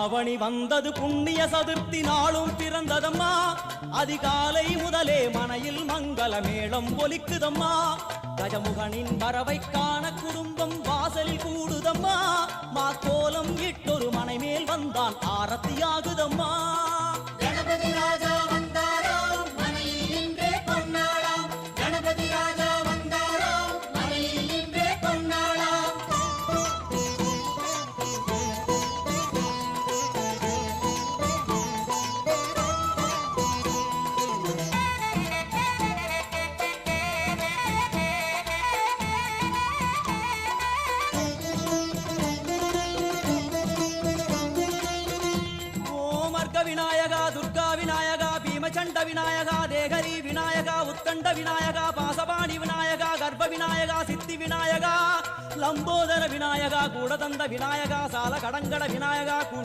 ஆவணி வந்தது புண்ணிய சதுர்த்தி நாளும் பிறந்ததம்மா அதிகாலை முதலே மனையில் மங்கள மேளம் ஒலிக்குதம்மா கஜமுகனின் வரவை காண குடும்பம் வாசலில் கூடுதம்மா மாக்கோலம் இட்டொரு மனை மேல் வந்தான் ஆரத்தியாகுதம்மா கணபதி ராஜா வந்தாராம் மனையில் நின்றே பொன்னாளாம் கணபதி ராஜா வந்தாராம் மனையில் நின்றே பொன்னாளாம் விநாயகா துர்கா விநாயகா பீமச்சண்ட விநாயகா தேகரி விநாயகா உத்தண்ட விநாயகா பாசபாணி விநாயகா கர்ப்ப விநாயகா சித்தி விநாயகா லம்போதர விநாயகா கூடதந்த விநாயகா சால கடங்கட விநாயகா